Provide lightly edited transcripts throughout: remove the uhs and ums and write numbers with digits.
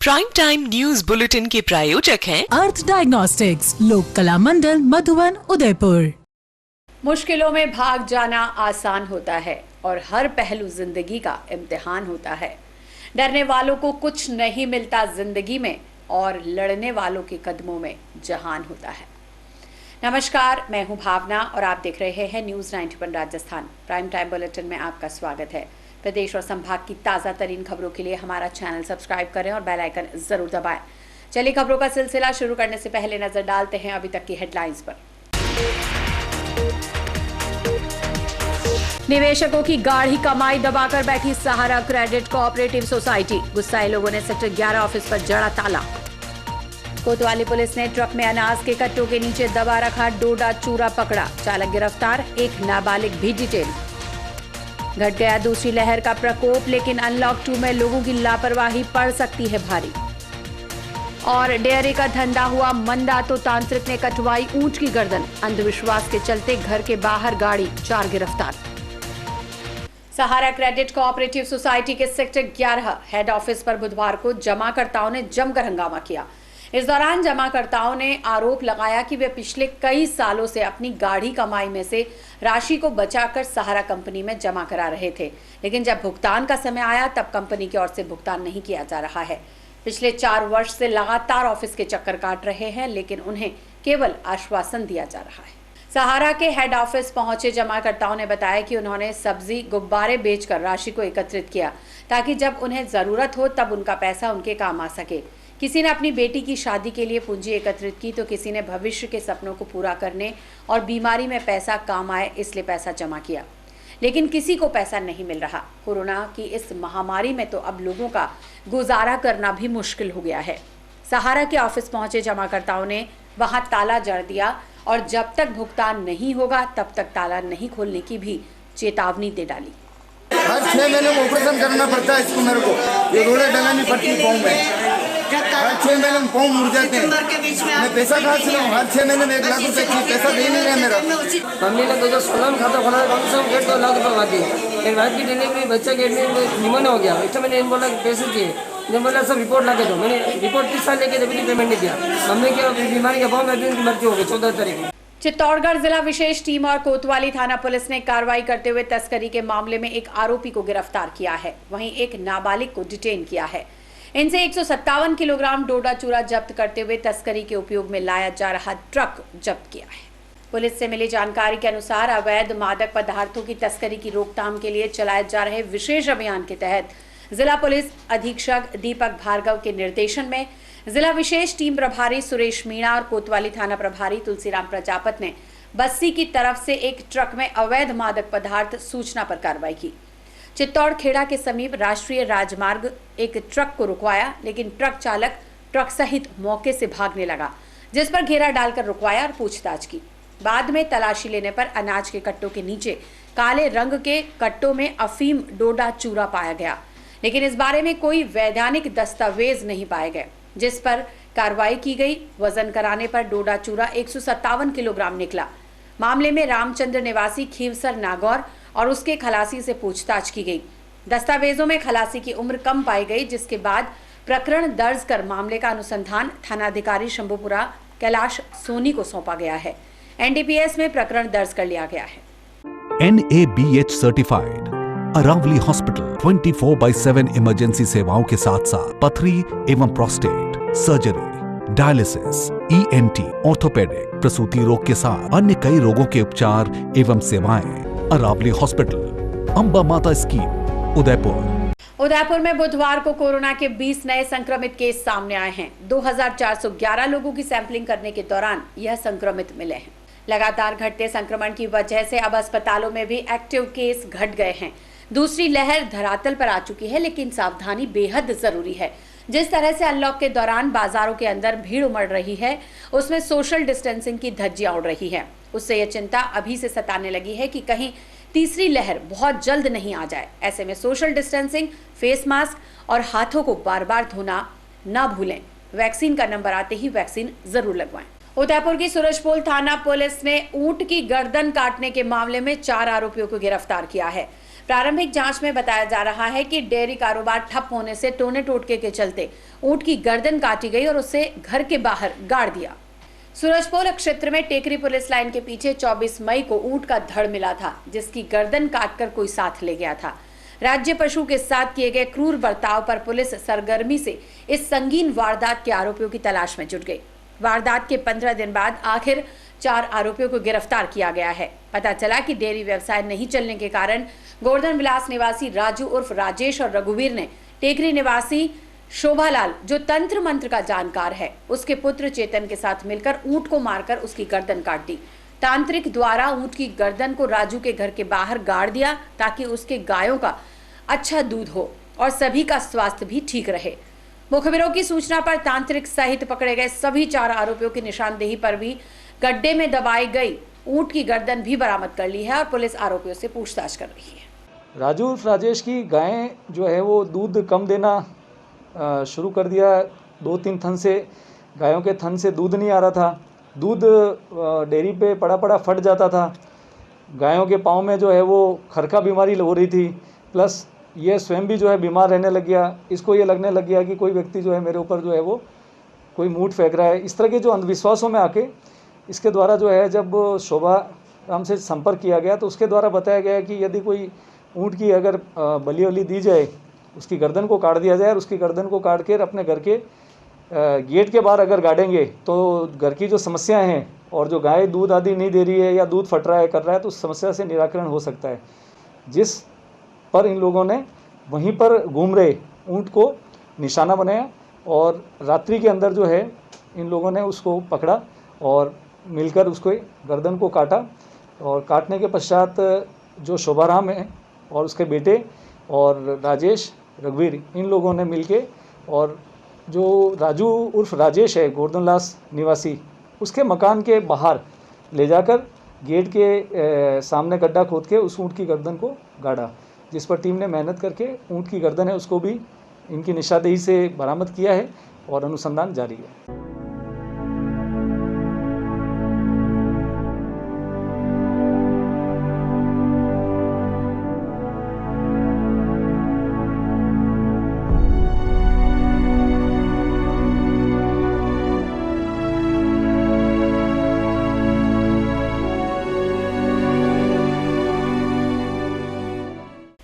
Prime time news bulletin के प्रायोजक हैं अर्थ डायग्नोस्टिक्स, लोक कला मंडल, मधुबन, उदयपुर। मुश्किलों में भाग जाना आसान होता है और हर पहलू जिंदगी का इम्तिहान होता है। डरने वालों को कुछ नहीं मिलता जिंदगी में और लड़ने वालों के कदमों में जहान होता है। नमस्कार, मैं हूं भावना और आप देख रहे हैं news 91 Rajasthan. Prime time bulletin में आपका स्वागत है। प्रदेश और संभाग की ताज़ा तरीन खबरों के लिए हमारा चैनल सब्सक्राइब करें और बेल आइकन जरूर दबाएं। चलिए खबरों का सिलसिला शुरू करने से पहले नजर डालते हैं अभी तक की हेडलाइंस पर। निवेशकों की गाढ़ी कमाई दबाकर बैठी सहारा क्रेडिट कोऑपरेटिव सोसाइटी। गुस्साए लोगों ने सेक्टर 11 ऑफिस पर जड़ा ताला। कोतवाली पुलिस ने ट्रक में अनाज के कट्टों के नीचे दबा रखा डोडा चूरा पकड़ा। चालक गिरफ्तार, एक नाबालिग भी डिटेन। घट गया दूसरी लहर का प्रकोप, लेकिन अनलॉक 2 में लोगों की लापरवाही पड़ सकती है भारी। और डेयरी का धंधा हुआ मंदा तो तांत्रिक ने कटवाई ऊंट की गर्दन। अंधविश्वास के चलते घर के बाहर गाड़ी, 4 गिरफ्तार। सहारा क्रेडिट कोऑपरेटिव सोसाइटी के सेक्टर 11 हेड ऑफिस पर बुधवार को जमाकर्ताओं ने जमकर हंगामा किया। इस दौरान जमाकर्ताओं ने आरोप लगाया कि वे पिछले कई सालों से अपनी गाढ़ी कमाई में से राशि को बचाकर सहारा कंपनी में जमा करा रहे थे, लेकिन जब भुगतान का समय आया तब कंपनी की ओर से भुगतान नहीं किया जा रहा है। पिछले 4 वर्ष से लगातार ऑफिस के चक्कर काट रहे हैं, लेकिन उन्हें केवल आश्वासन दिया जा रहा है। सहारा के हेड ऑफिस पहुंचे जमाकर्ताओं ने बताया कि उन्होंने सब्जी गुब्बारे बेचकर राशि को एकत्रित किया ताकि जब उन्हें जरूरत हो तब उनका पैसा उनके काम आ सके। किसी ने अपनी बेटी की शादी के लिए पूंजी एकत्रित की तो किसी ने भविष्य के सपनों को पूरा करने और बीमारी में पैसा काम आए इसलिए पैसा जमा किया, लेकिन किसी को पैसा नहीं मिल रहा। कोरोना की इस महामारी में तो अब लोगों का गुजारा करना भी मुश्किल हो गया है। सहारा के ऑफिस पहुंचे जमाकर्ताओं ने वहां ताला जड़ दिया और जब तक भुगतान नहीं होगा तब तक ताला नहीं खोलने की भी चेतावनी दे डाली। हर 6 महीने में ऑपरेशन करना पड़ता है इसको, मेरे को ये रोड़े डलानी पड़ती है पाँव में। हर 6 महीने में पाँव मुड़ जाते हैं। मैं पैसा कहाँ से लाऊं? हर 6 महीने में 1 लाख रुपए की पैसा दे नहीं रहा मेरा। मम्मी ने 2016 में खाता खोला, कम से कम 1.5 लाख रुपए बाकी। मेरी वाइफ की डिलीवरी, बच्चा के निमोनिया हो गया। इसमें मैंने बोला पैसे चाहिए, ने बोला सब रिपोर्ट ला के दो। मैंने रिपोर्ट 30 साल लेके जब भी पेमेंट नहीं किया। मम्मी की बीमारी के भाव में उनकी मृत्यु हो गई 14 तारीख को। चित्तौड़गढ़ जिला विशेष टीम और कोतवाली थाना पुलिस ने कार्रवाई करते हुए तस्करी के मामले में एक आरोपी को गिरफ्तार किया है, वहीं एक नाबालिग को डिटेन किया है। इनसे 157 किलोग्राम डोडा चूरा जब्त करते हुए तस्करी के उपयोग में लाया जा रहा ट्रक जब्त किया है। पुलिस से मिली जानकारी के अनुसार अवैध मादक पदार्थों की तस्करी की रोकथाम के लिए चलाए जा रहे विशेष अभियान के तहत जिला पुलिस अधीक्षक दीपक भार्गव के निर्देशन में जिला विशेष टीम प्रभारी सुरेश मीणा और कोतवाली थाना प्रभारी तुलसीराम प्रजापत ने बस्सी की तरफ से एक ट्रक में अवैध मादक पदार्थ सूचना पर कार्रवाई की। चित्तौड़ खेड़ा के समीप राष्ट्रीय राजमार्ग एक ट्रक को रुकवाया, लेकिन ट्रक चालक ट्रक सहित मौके से भागने लगा, जिस पर घेरा डालकर रुकवाया और पूछताछ की। बाद में तलाशी लेने पर अनाज के कट्टों के नीचे काले रंग के कट्टों में अफीम डोडा चूरा पाया गया, लेकिन इस बारे में कोई वैधानिक दस्तावेज नहीं पाए गए, जिस पर कार्रवाई की गई। वजन कराने पर डोडा चूरा 157 किलोग्राम निकला। मामले में रामचंद्र निवासी खीवसर नागौर और उसके खलासी से पूछताछ की गई। दस्तावेजों में खलासी की उम्र कम पाई गई, जिसके बाद प्रकरण दर्ज कर मामले का अनुसंधान थानाधिकारी शंभुपुरा कैलाश सोनी को सौंपा गया है। एनडीपीएस में प्रकरण दर्ज कर लिया गया है। NABH certified Aravali hospital 24/7 emergency सेवाओं के साथ साथ पथरी एवं prostate surgery, dialysis, ENT, orthopaedic, प्रसूति रोग के साथ अन्य कई रोगों के उपचार एवं सेवाएं। अरावली हॉस्पिटल, अंबा माता स्कीम, उदयपुर में बुधवार को कोरोना के 20 नए संक्रमित केस सामने आए हैं। 2411 लोगों की सैंपलिंग करने के दौरान यह संक्रमित मिले हैं। लगातार घटते संक्रमण की वजह से अब अस्पतालों में भी एक्टिव केस घट गए हैं। दूसरी लहर धरातल पर आ चुकी है, लेकिन सावधानी बेहद जरूरी है। जिस तरह से अनलॉक के दौरान बाजारों के अंदर भीड़ उमड़ रही है, उसमें सोशल डिस्टेंसिंग की धज्जियां उड़ रही है। उससे यह चिंता अभी से सताने लगी है कि कहीं तीसरी लहर बहुत जल्द नहीं आ जाए। ऐसे में सोशल डिस्टेंसिंग, फेस मास्क और हाथों को बार बार धोना ना भूलें। वैक्सीन का नंबर आते ही वैक्सीन जरूर लगवाएं। उदयपुर की सूरजपोल थाना पुलिस ने ऊंट की गर्दन काटने के मामले में 4 आरोपियों को गिरफ्तार किया है। प्रारंभिक जांच में बताया जा रहा है कि डेयरी कारोबार ठप होने से टोने टोटके के चलते ऊंट की गर्दन काटी गई और उसे घर के बाहर गाड़ दिया। सूरजपोल क्षेत्र में टेकरी पुलिस लाइन के पीछे 24 मई को ऊंट का धड़ मिला था, जिसकी गर्दन काटकर कोई साथ ले गया था। राज्य पशु के साथ किए गए क्रूर बर्ताव पर पुलिस सरगर्मी से इस संगीन वारदात के आरोपियों की तलाश में जुट गई। वारदात के 15 दिन बाद आखिर 4 आरोपियों को गिरफ्तार किया गया है। पता चला कि डेयरी व्यवसाय नहीं चलने के कारण गोवर्धन विलास निवासी राजू उर्फ राजेश और रघुवीर ने टेकरी निवासी शोभालाल, जो तंत्र मंत्र का जानकार है, उसके पुत्र चेतन के साथ मिलकर ऊंट को मारकर उसकी गर्दन काट दी। तांत्रिक द्वारा ऊंट की गर्दन को राजू के घर के बाहर गाड़ दिया ताकि उसके गायों का अच्छा दूध हो और सभी का स्वास्थ्य भी ठीक रहे। मुखबिरों की सूचना पर तांत्रिक सहित पकड़े गए सभी 4 आरोपियों की निशानदेही पर भी गड्ढे में दबाई गई ऊंट की गर्दन भी बरामद कर ली है और पुलिस आरोपियों से पूछताछ कर रही है। राजू राजेश की गायें जो है वो दूध कम देना शुरू कर दिया। 2-3 थन से गायों के थन से दूध नहीं आ रहा था। दूध डेयरी पे पड़ा फट जाता था। गायों के पाँव में जो है वो खरका बीमारी हो रही थी। प्लस ये स्वयं भी जो है बीमार रहने लग गया। इसको ये लगने लग गया कि कोई व्यक्ति जो है मेरे ऊपर जो है वो कोई मूठ फेंक रहा है। इस तरह के जो अंधविश्वासों में आके इसके द्वारा जो है जब शोभा राम से संपर्क किया गया तो उसके द्वारा बताया गया कि यदि कोई ऊँट की अगर बलि वली दी जाए, उसकी गर्दन को काट दिया जाए और उसकी गर्दन को काट कर अपने घर के गेट के बाहर अगर गाड़ेंगे तो घर की जो समस्याएं हैं और जो गाय दूध आदि नहीं दे रही है या दूध फट रहा है कर रहा है तो उस समस्या से निराकरण हो सकता है। जिस पर इन लोगों ने वहीं पर घूम रहे ऊंट को निशाना बनाया और रात्रि के अंदर जो है इन लोगों ने उसको पकड़ा और मिलकर उसको गर्दन को काटा। और काटने के पश्चात जो शोभाराम है और उसके बेटे और राजेश रघुवीर, इन लोगों ने मिलके और जो राजू उर्फ राजेश है गोवर्धन विलास निवासी, उसके मकान के बाहर ले जाकर गेट के सामने गड्ढा खोद के उस ऊँट की गर्दन को गाड़ा, जिस पर टीम ने मेहनत करके ऊँट की गर्दन है उसको भी इनकी निशानदेही से बरामद किया है और अनुसंधान जारी है।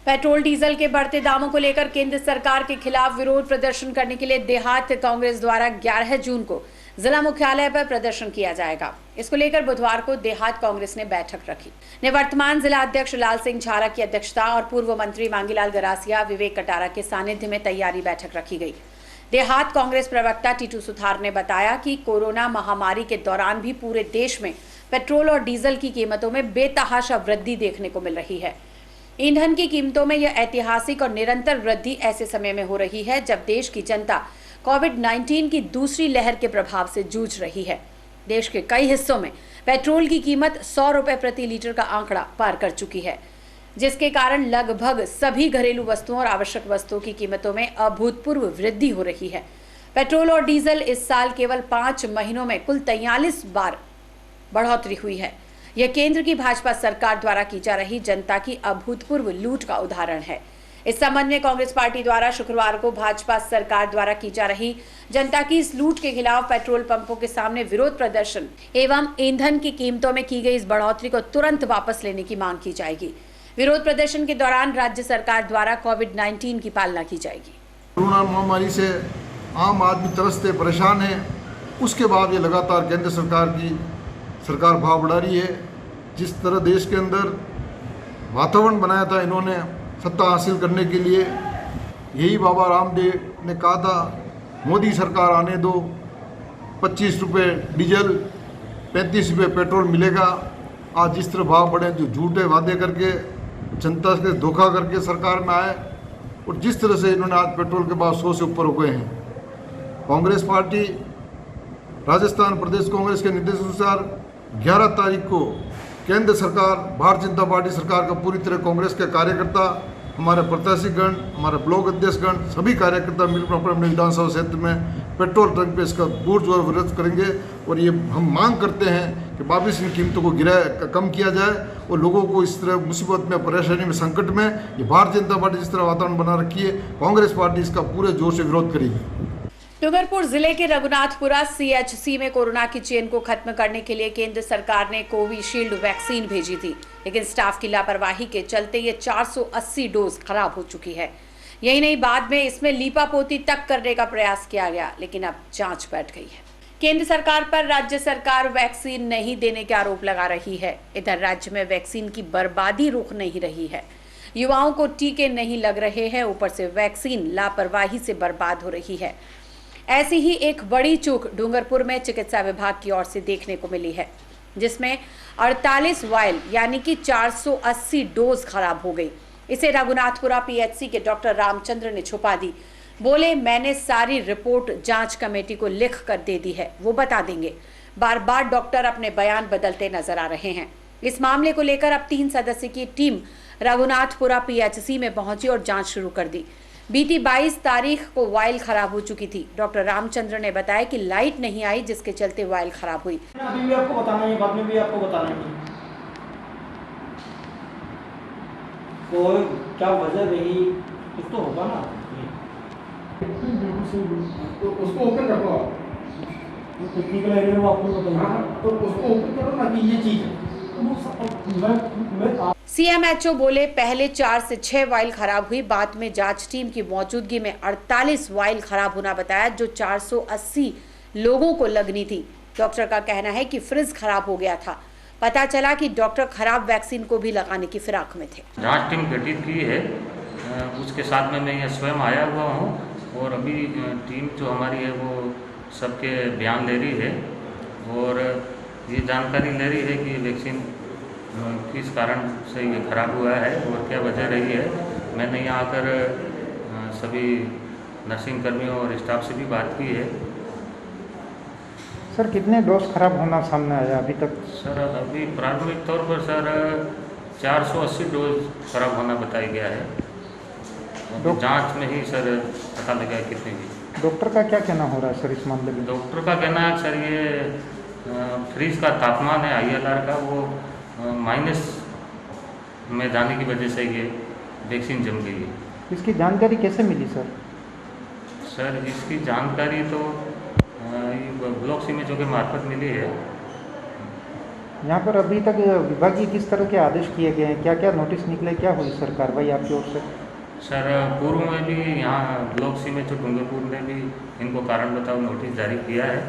पेट्रोल डीजल के बढ़ते दामों को लेकर केंद्र सरकार के खिलाफ विरोध प्रदर्शन करने के लिए देहात कांग्रेस द्वारा 11 जून को जिला मुख्यालय पर प्रदर्शन किया जाएगा। इसको लेकर बुधवार को देहात कांग्रेस ने बैठक रखी। निवर्तमान जिला अध्यक्ष लाल सिंह झारा की अध्यक्षता और पूर्व मंत्री मांगीलाल गरासिया, विवेक कटारा के सानिध्य में तैयारी बैठक रखी गई। देहात कांग्रेस प्रवक्ता टीटू सुथार ने बताया कि कोरोना महामारी के दौरान भी पूरे देश में पेट्रोल और डीजल की कीमतों में बेतहाशा वृद्धि देखने को मिल रही है। ईंधन की कीमतों में यह ऐतिहासिक और निरंतर वृद्धि ऐसे समय में हो रही है जब देश की जनता कोविड-19 की दूसरी लहर के प्रभाव से जूझ रही है। देश के कई हिस्सों में पेट्रोल की कीमत 100 रुपए प्रति लीटर का आंकड़ा पार कर चुकी है, जिसके कारण लगभग सभी घरेलू वस्तुओं और आवश्यक वस्तुओं की कीमतों में अभूतपूर्व वृद्धि हो रही है। पेट्रोल और डीजल इस साल केवल 5 महीनों में कुल 43 बार बढ़ोतरी हुई है। यह केंद्र की भाजपा सरकार द्वारा की जा रही जनता की अभूतपूर्व लूट का उदाहरण है। इस संबंध में कांग्रेस पार्टी द्वारा शुक्रवार को भाजपा सरकार द्वारा की जा रही जनता की इस लूट के खिलाफ पेट्रोल पंपों के सामने विरोध प्रदर्शन एवं ईंधन की कीमतों में की गई इस बढ़ोतरी को तुरंत वापस लेने की मांग की जाएगी। विरोध प्रदर्शन के दौरान राज्य सरकार द्वारा कोविड-19 की पालना की जाएगी। कोरोना महामारी से आम आदमी तरसते परेशान है, उसके बाद ये लगातार केंद्र सरकार भाव बढ़ा रही है। जिस तरह देश के अंदर वातावरण बनाया था इन्होंने सत्ता हासिल करने के लिए, यही बाबा रामदेव ने कहा था मोदी सरकार आने दो, 25 रुपये डीजल 35 रुपये पेट्रोल मिलेगा। आज जिस तरह भाव बढ़े, जो झूठे वादे करके जनता से धोखा करके सरकार में आए और जिस तरह से इन्होंने आज पेट्रोल के भाव 100 से ऊपर हो गए हैं। कांग्रेस पार्टी राजस्थान प्रदेश कांग्रेस के निर्देशानुसार 11 तारीख को केंद्र सरकार, भारतीय जनता पार्टी सरकार का पूरी तरह कांग्रेस के कार्यकर्ता, हमारे प्रत्याशीगण, हमारे ब्लॉक अध्यक्षगण, सभी कार्यकर्ता मिलकर अपने विधानसभा क्षेत्र में पेट्रोल टंक पे इसका पुरजोर विरोध करेंगे। और ये हम मांग करते हैं कि वापिस इन कीमतों को कम किया जाए और लोगों को इस तरह मुसीबत में, परेशानी में, संकट में ये भारतीय जनता पार्टी जिस तरह वातावरण बना रखी है, कांग्रेस पार्टी इसका पूरे जोर से विरोध करेगी। डूंगरपुर जिले के रघुनाथपुरा सीएचसी में कोरोना की चेन को खत्म करने के लिए केंद्र सरकार ने कोविशील्ड वैक्सीन भेजी थी, लेकिन स्टाफ की लापरवाही के चलते ये 480 डोज खराब हो चुकी है। यही नहीं, बाद में इसमें लीपापोती तक करने का प्रयास किया गया, लेकिन अब जांच बैठ गई है। केंद्र सरकार पर राज्य सरकार वैक्सीन नहीं देने के आरोप लगा रही है। इधर राज्य में वैक्सीन की बर्बादी रुक नहीं रही है। युवाओं को टीके नहीं लग रहे हैं, ऊपर से वैक्सीन लापरवाही से बर्बाद हो रही है। ऐसी ही एक बड़ी चूक डूंगरपुर में चिकित्सा विभाग की ओर से देखने को मिली है, जिसमें 48 वायल यानी कि 480 डोज खराब हो गई। इसे रघुनाथपुरा पीएचसी के डॉक्टर रामचंद्र ने छुपा दी। बोले, मैंने सारी रिपोर्ट जांच कमेटी को लिख कर दे दी है, वो बता देंगे। बार बार डॉक्टर अपने बयान बदलते नजर आ रहे हैं। इस मामले को लेकर अब 3 सदस्य की टीम रघुनाथपुरा पीएचसी में पहुंची और जांच शुरू कर दी। बीती 22 तारीख को वायल खराब हो चुकी थी। डॉक्टर रामचंद्र ने बताया कि लाइट नहीं आई, जिसके चलते वायल खराब हुई। अभी भी आपको बताना है, बाद में भी आपको बताना है। तो क्या वजह रही, कुछ तो होगा ना। तो उसको ओपन रखो आप, टेक्निकल एरिया में आपको बताइए, तो उसको ओपन करो ना कि ये चीज़ है। सीएमएचओ बोले, पहले 4 से 6 वायल खराब हुई, बाद में जांच टीम की मौजूदगी में 48 वायल खराब होना बताया, जो 480 लोगों को लगनी थी। डॉक्टर का कहना है कि फ्रिज खराब हो गया था। पता चला कि डॉक्टर खराब वैक्सीन को भी लगाने की फिराक में थे। जांच टीम गठित की है, उसके साथ में मैं स्वयं आया हुआ हूँ और अभी टीम जो हमारी है वो सबके बयान ले रही है और ये जानकारी ले रही है कि वैक्सीन किस कारण से ये खराब हुआ है और क्या वजह रही है। मैंने यहाँ आकर सभी नर्सिंग कर्मियों और स्टाफ से भी बात की है। सर, कितने डोज खराब होना सामने आया अभी तक? सर, अभी प्राथमिक तौर पर सर 480 डोज खराब होना बताया गया है। जांच में ही सर पता लगा कितने की। डॉक्टर का क्या कहना हो रहा है सर इस मामले में? डॉक्टर का कहना है सर ये फ्रीज का तापमान है ILR का, वो माइनस में जाने की वजह से ये वैक्सीन जम गई है। इसकी जानकारी कैसे मिली सर? सर, इसकी जानकारी तो ब्लॉक सीमेचओ के मार्फत मिली है। यहाँ पर अभी तक विभागीय किस तरह के आदेश किए गए हैं, क्या क्या नोटिस निकले, क्या हुई सर कार्रवाई आपकी ओर से? सर, पूर्व में भी यहाँ ब्लॉक सीमेचओ डूंगरपुर ने भी इनको कारण बताओ नोटिस जारी किया है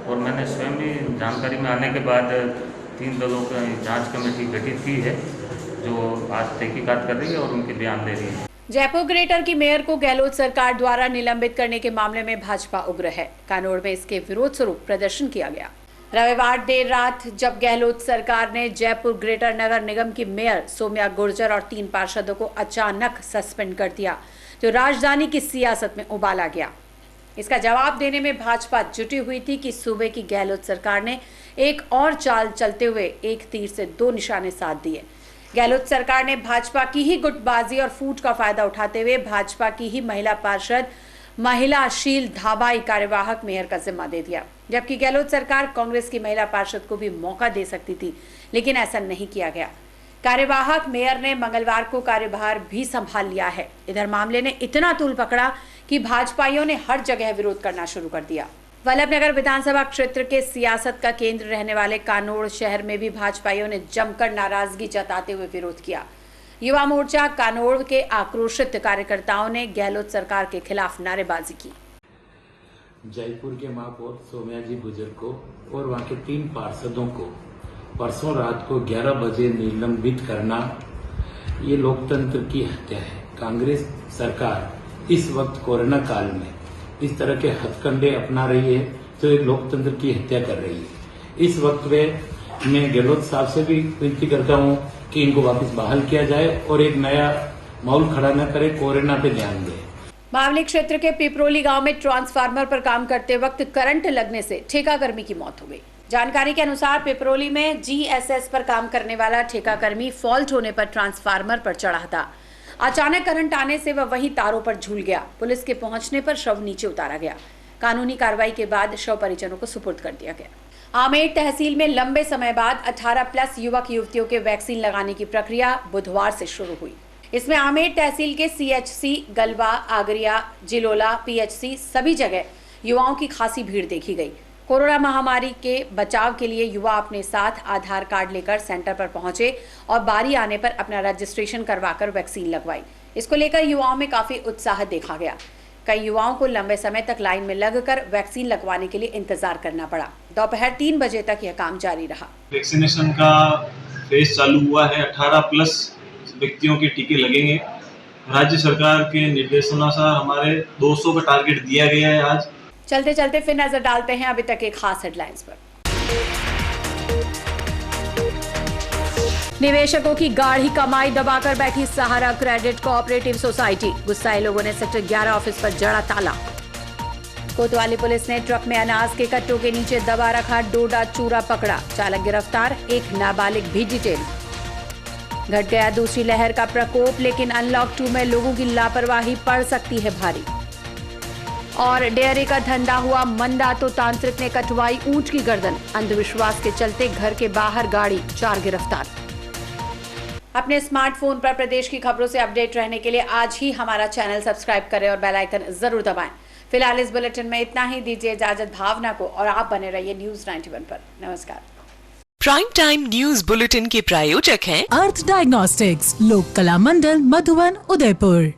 और मैंने स्वयं भी जानकारी में आने के बाद 3 दलों की जांच कमेटी गठित की है, जो आज तहकीकात कर रही है और उनके बयान दे रही है। जयपुर ग्रेटर की मेयर को गहलोत सरकार द्वारा निलंबित करने के मामले में भाजपा उग्र है। कानोड़ में इसके विरोध स्वरूप प्रदर्शन किया गया। रविवार देर रात जब गहलोत सरकार ने जयपुर ग्रेटर नगर निगम की मेयर सौम्या गुर्जर और 3 पार्षदों को अचानक सस्पेंड कर दिया, तो राजधानी की सियासत में उबाल आ गया। इसका जवाब देने में भाजपा जुटी हुई थी कि सूबे की गहलोत सरकार ने एक और चाल चलते हुए एक तीर से 2 निशाने साध दिए। गहलोत सरकार ने भाजपा की ही गुटबाजी और फूट का फायदा उठाते हुए भाजपा की ही महिला पार्षद महिलाशील धाबाई कार्यवाहक मेयर का जिम्मा दे दिया, जबकि गहलोत सरकार कांग्रेस की महिला पार्षद को भी मौका दे सकती थी, लेकिन ऐसा नहीं किया गया। कार्यवाहक मेयर ने मंगलवार को कार्यभार भी संभाल लिया है। इधर मामले ने इतना तूल पकड़ा कि भाजपाइयों ने हर जगह विरोध करना शुरू कर दिया। वल्लभनगर विधानसभा क्षेत्र के सियासत का केंद्र रहने वाले कानोड़ शहर में भी भाजपाइयों ने जमकर नाराजगी जताते हुए विरोध किया। युवा मोर्चा कानोड़ के आक्रोशित कार्यकर्ताओं ने गहलोत सरकार के खिलाफ नारेबाजी की। जयपुर के महापौर सौम्या जी गुर्जर को और वहां के 3 पार्षदों को परसों रात को 11 बजे निलंबित करना ये लोकतंत्र की हत्या है। कांग्रेस सरकार इस वक्त कोरोना काल में इस तरह के हथकंडे अपना रही है तो एक लोकतंत्र की हत्या कर रही है। इस वक्त में मैं गहलोत साहब से भी विनती करता हूं कि इनको वापस बहाल किया जाए और एक नया माहौल खड़ा न करे, कोरोना पे ध्यान दे। मावली क्षेत्र के पिपरोली गांव में ट्रांसफार्मर पर काम करते वक्त करंट लगने से ठेकाकर्मी की मौत हो गई। जानकारी के अनुसार पिपरोली में GSS पर काम करने वाला ठेकाकर्मी फॉल्ट होने पर ट्रांसफार्मर पर चढ़ा था। अचानक करंट आने से वह वहीं तारों पर झूल गया। पुलिस के पहुंचने पर शव नीचे उतारा गया। कानूनी कार्रवाई के बाद शव परिजनों को सुपुर्द कर दिया गया। आमेर तहसील में लंबे समय बाद 18 प्लस युवक युवतियों के वैक्सीन लगाने की प्रक्रिया बुधवार से शुरू हुई। इसमें आमेर तहसील के CHC, गलबा, आगरिया, जिलोला, PHC सभी जगह युवाओं की खासी भीड़ देखी गई। कोरोना महामारी के बचाव के लिए युवा अपने साथ आधार कार्ड लेकर सेंटर पर पहुंचे और बारी आने पर अपना रजिस्ट्रेशन करवाकर वैक्सीन लगवाई। इसको लेकर युवाओं में काफी उत्साह देखा गया। कई युवाओं को लंबे समय तक लाइन में लगकर वैक्सीन लगवाने के लिए इंतजार करना पड़ा। दोपहर 3 बजे तक यह काम जारी रहा। वैक्सीनेशन का फेज चालू हुआ है। 18 प्लस व्यक्तियों के टीके लगेंगे। राज्य सरकार के निर्देशानुसार हमारे 200 का टारगेट दिया गया है। आज चलते चलते फिर नजर डालते हैं अभी तक के खास हेडलाइंस पर। निवेशकों की गाढ़ी कमाई दबाकर बैठी सहारा क्रेडिट कोऑपरेटिव सोसाइटी। गुस्साए लोगों ने सेक्टर 11 ऑफिस पर जड़ा ताला। कोतवाली पुलिस ने ट्रक में अनाज के कट्टों के नीचे दबा रखा डोडा चूरा पकड़ा। चालक गिरफ्तार, एक नाबालिग भी डिटेल। घट गया दूसरी लहर का प्रकोप, लेकिन अनलॉक 2 में लोगों की लापरवाही पड़ सकती है भारी। और डेयरी का धंधा हुआ मंदा तो तांत्रिक ने कटवाई ऊंट की गर्दन। अंधविश्वास के चलते घर के बाहर गाड़ी, 4 गिरफ्तार। अपने स्मार्टफोन पर प्रदेश की खबरों से अपडेट रहने के लिए आज ही हमारा चैनल सब्सक्राइब करें और बेल आइकन जरूर दबाएं। फिलहाल इस बुलेटिन में इतना ही। दीजिए इजाजत भावना को और आप बने रहिए न्यूज 91 पर। नमस्कार। प्राइम टाइम न्यूज बुलेटिन के प्रायोजक हैं अर्थ डायग्नोस्टिक्स, लोक कला मंडल, मधुबन, उदयपुर।